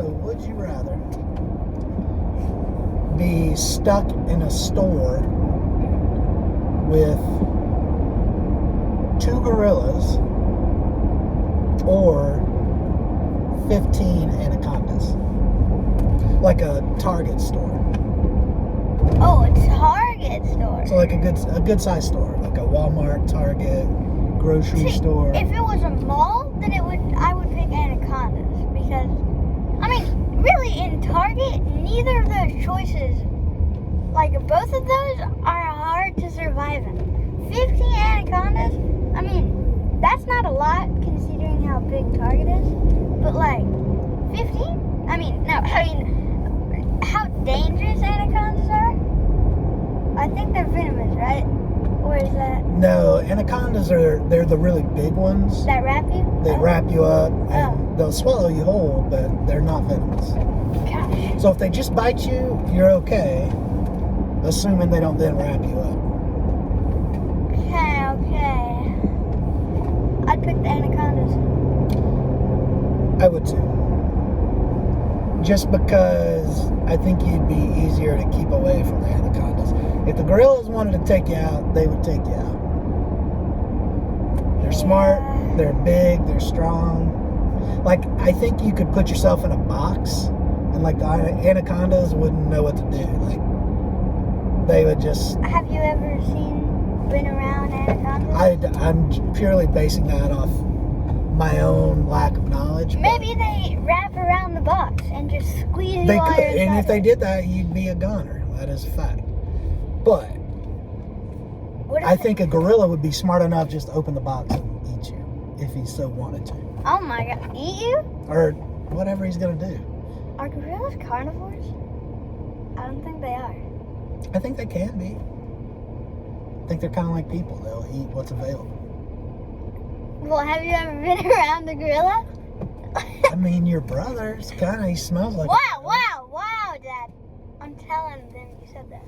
would you rather be stuck in a store with 2 gorillas or 15 anacondas? Like a Target store. Oh, a Target store. So like a good size store, like a Walmart, Target, grocery store. If it was a mall, then I would pick anacondas because, I mean, really in Target, neither of those choices, like both of those are hard to survive in. 15 anacondas, I mean, that's not a lot considering how big Target is, but like 15? I mean, how dangerous anacondas are? I think they're venomous, right? Or is that? No, anacondas they're the really big ones. That wrap you? They wrap you up and they'll swallow you whole, but they're not venomous. Gosh. So if they just bite you, you're okay, assuming they don't then wrap you up. Okay. I'd pick the anacondas. I would too. Just because I think you'd be easier to keep away from the anacondas. If the gorillas wanted to take you out, they would take you out. They're smart, they're big, they're strong. Like, I think you could put yourself in a box and like the anacondas wouldn't know what to do. Like, they would just... Have you ever been around anacondas? I'm purely basing that off my own lack of knowledge. Maybe they wrap around the box and just squeeze you They while could, you're inside and if they it. did that, you'd be a goner. That is a fact. But I think a gorilla would be smart enough just to open the box and eat you if he so wanted to. Oh my god, eat you? Or whatever he's going to do. Are gorillas carnivores? I don't think they are. I think they can be. I think they're kind of like people. They'll eat what's available. Well, have you ever been around a gorilla? I mean, your brother's kind of, he smells like Wow, Dad. I'm telling them you said that.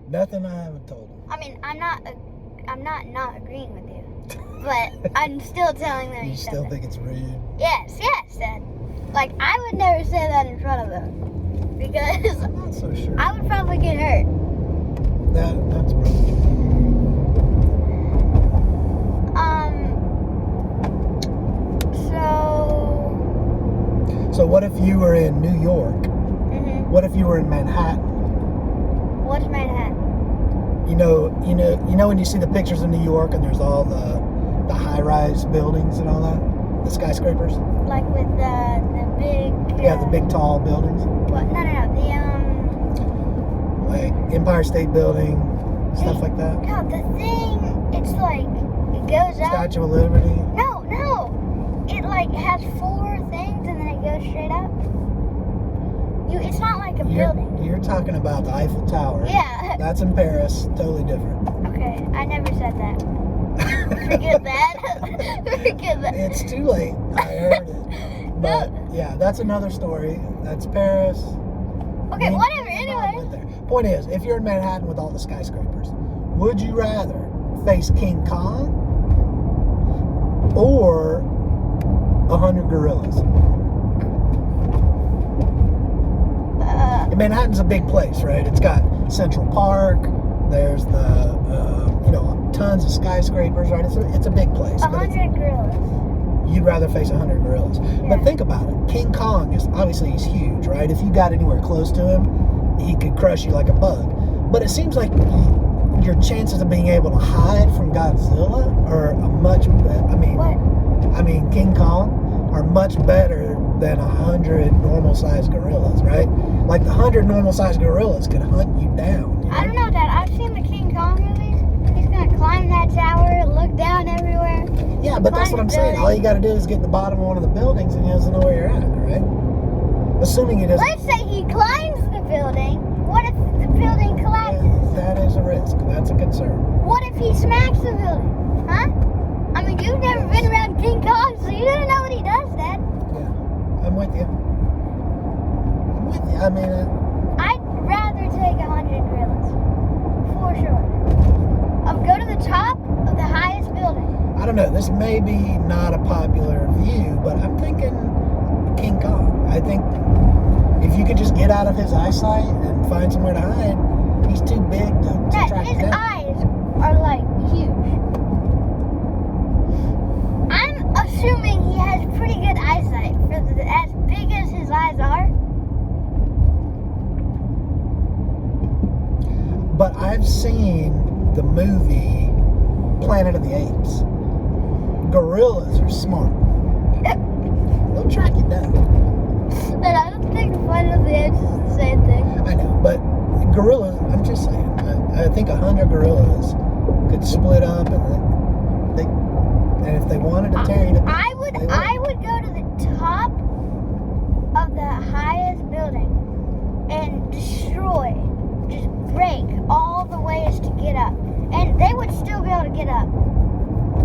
nothing I haven't told him. I mean, I'm not agreeing with you. But I'm still telling them You said still that. think it's rude? Yes, Dad. Like, I would never say that in front of them. Because I'm not so sure. I would probably get hurt. That's probably true. So what if you were in New York? Mm-hmm. What if you were in Manhattan? What's Manhattan? You know when you see the pictures of New York and there's all the high-rise buildings and all that, the skyscrapers. Like with the big. Yeah, the big tall buildings. What? No. Like Empire State Building, stuff like that. No, the thing. It's like it goes up. Statue of Liberty. No. It like has 4 things and then it goes straight up. It's not like a building. You're talking about the Eiffel Tower. Yeah. That's in Paris. Totally different. Okay, I never said that. Forget that. Forget that. It's too late. I heard it. But yeah, that's another story. That's Paris. Okay, whatever. Anyway. Point is, if you're in Manhattan with all the skyscrapers, would you rather face King Kong or 100 gorillas? Manhattan's a big place, right? It's got Central Park. There's the tons of skyscrapers, right? It's a big place. 100 gorillas. You'd rather face 100 gorillas. Yeah. But think about it. King Kong is obviously he's huge, right? If you got anywhere close to him, he could crush you like a bug. But it seems like your chances of being able to hide from Godzilla are King Kong are much better than 100 normal-sized gorillas, right? Like the 100 normal-sized gorillas could hunt you down. You know? I don't know, Dad. I've seen the King Kong movies. He's gonna climb that tower, look down everywhere. Yeah, but that's what I'm saying. All you got to do is get in the bottom of one of the buildings and he doesn't know where you're at, right? Assuming he doesn't. Let's say he climbs the building. What if the building collapses? Yeah, that is a risk. That's a concern. What if he smacks the building? Huh? I mean, you've never been around King Kong, so you don't know what he does, Dad. Yeah, I'm with you. I mean, I'd rather take 100 gorillas. For sure. I'll go to the top of the highest building. I don't know. This may be not a popular view, but I'm thinking King Kong. I I think if you could just get out of his eyesight and find somewhere to hide, he's too big to track His down. eyes are like huge. I'm assuming he has pretty good eyesight for as big as his eyes are. But I've seen the movie Planet of the Apes. Gorillas are smart. They'll track you down. And I don't think Planet of the Apes is the same thing. I know, but gorillas, I'm just saying, I think 100 gorillas could split up and if they wanted to tear you to pieces, I would go to the top of the highest building and destroy, just break all the ways to get up. And they would still be able to get up.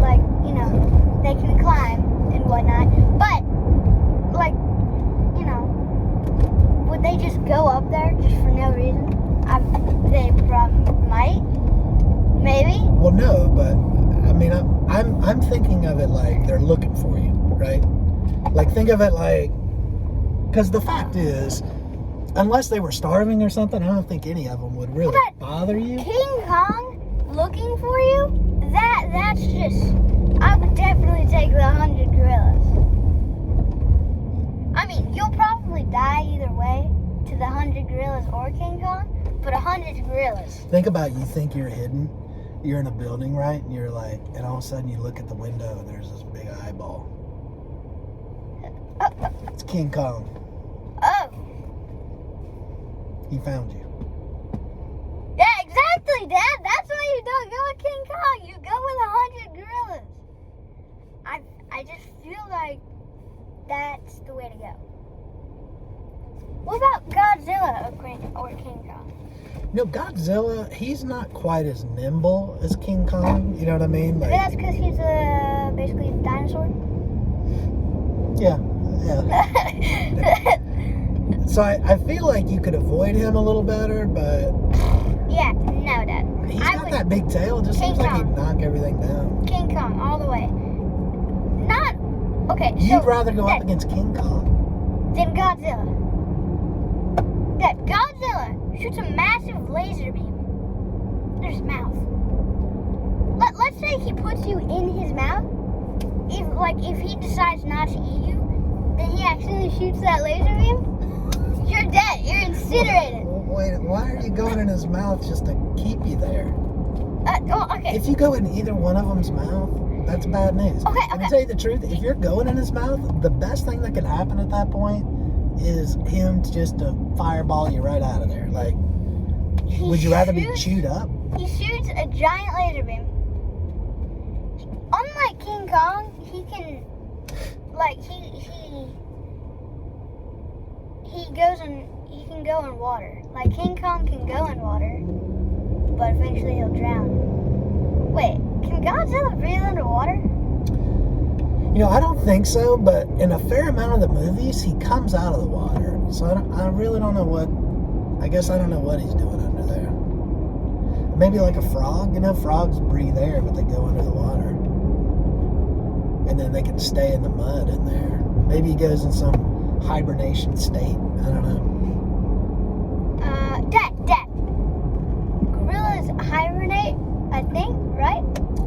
Like, you know, they can climb and whatnot. But, like, you know, would they just go up there just for no reason? They might. Maybe. Well, no, but I mean, I'm thinking of it like they're looking for you, right? Like, think of it like, because the fact is, unless they were starving or something, I don't think any of them would really bother you. King Kong looking for you? That's just, I would definitely take the 100 gorillas. I mean, you'll probably die either way to the 100 gorillas or King Kong, but 100 gorillas. Think about, you think you're hidden, you're in a building, right? And you're like, and all of a sudden you look at the window and there's this big eyeball. It's King Kong. Oh. He found you. Yeah, exactly, Dad. That's why you don't go with King Kong. You go with 100 gorillas. I just feel like that's the way to go. What about Godzilla or King Kong? You know, Godzilla, he's not quite as nimble as King Kong. You know what I mean? Like, Maybe that's because he's basically a dinosaur. Yeah. So I feel like you could avoid him a little better, but Yeah, no, Dad. he's got that big tail. It just seems like he'd knock everything down. King Kong, all the way. Not okay. You'd so, rather go Dad, up against King Kong than Godzilla. Dad, Godzilla shoots a massive laser beam in his mouth. Let's say he puts you in his mouth. If he decides not to eat you, then he actually shoots that laser beam. You're dead. You're incinerated. Wait, why are you going in his mouth just to keep you there? Okay. If you go in either one of them's mouth, that's bad news. Okay. And to tell you the truth, if you're going in his mouth, the best thing that could happen at that point is him to fireball you right out of there. Like, would you rather be chewed up? He shoots a giant laser beam. Unlike King Kong, he can, he can go in water. Like, King Kong can go in water, but eventually he'll drown. Wait, can Godzilla breathe underwater? You know, I don't think so, but in a fair amount of the movies, he comes out of the water. So I really don't know I guess I don't know what he's doing under there. Maybe like a frog. You know, frogs breathe air, but they go under the water. And then they can stay in the mud in there. Maybe he goes in some hibernation state. I don't know. Dad. Gorillas hibernate, I think, right?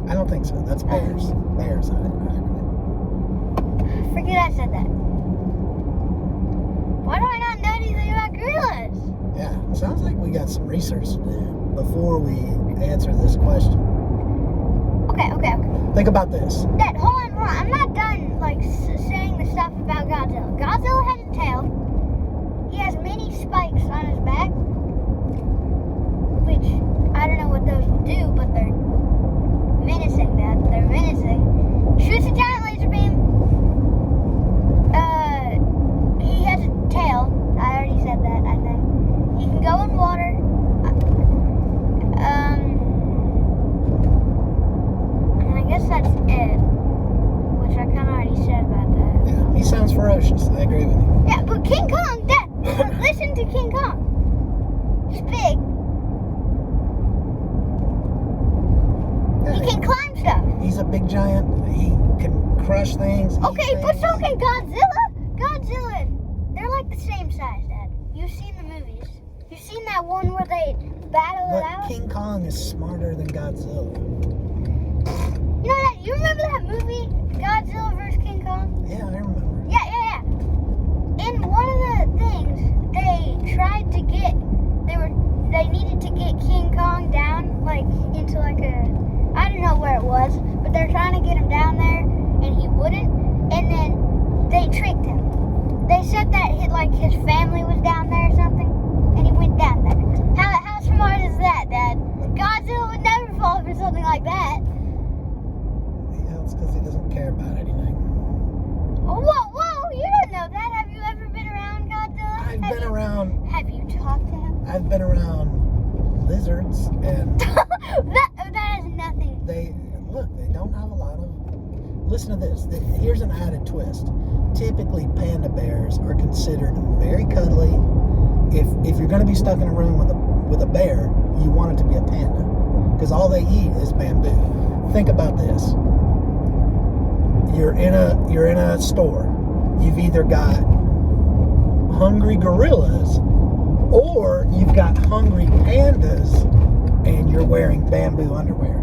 I don't think so. That's bears. Bears hibernate. Forget I said that. Why do I not know anything about gorillas? Yeah, sounds like we got some research to do before we answer this question. Okay. Think about this. Dad, hold on. I'm not done, saying the stuff about Godzilla. Godzilla has a tail. He has many spikes on his back, which I don't know what those do, but they're menacing, Dad. They're menacing. Shoots a giant laser beam. He has a tail. I already said that, I think. He can go in water. And I guess that's it. Which I kind of already said about that. Yeah, he sounds ferocious. I agree with you. Yeah, but King Kong, Dad, listen to King Kong. He's big. Yeah, He can climb stuff. he's a big giant. He can crush things. Okay, eat but so things. can Godzilla. They're like the same size, Dad. You've seen the movies. You've seen that one where they battle it But out? King Kong is smarter than Godzilla. You know that? You remember that movie, Godzilla vs. King Kong? Yeah, I remember. Yeah. In one of the things, they tried to get, they needed to get King Kong down, like, into like a, I don't know where it was, but they're trying to get him down there, and he wouldn't, and then they tricked him. They said that his family was down there or something, and he went down there. How smart is that, Dad? Godzilla would never fall for something like that. Yeah, it's because he doesn't care about anything. Whoa, you don't know that. Have you ever been around Godzilla? Have you talked to him? I've been around lizards, and that has nothing. they don't have a lot of. Listen to this. Here's an added twist. Typically, panda bears are considered very cuddly. If you're going to be stuck in a room with a bear, you want it to be a panda, because all they eat is bamboo. Think about this. You're in a store. You've either got hungry gorillas, or you've got hungry pandas, and you're wearing bamboo underwear.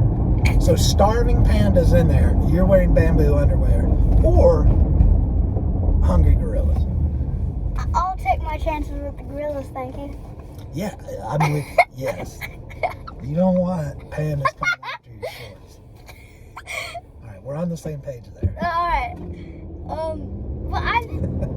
So starving pandas in there, you're wearing bamboo underwear, or hungry gorillas. I'll take my chances with the gorillas, thank you. Yeah, I'm with yes. You don't want pandas coming after your shorts. All right, we're on the same page there. Alright. But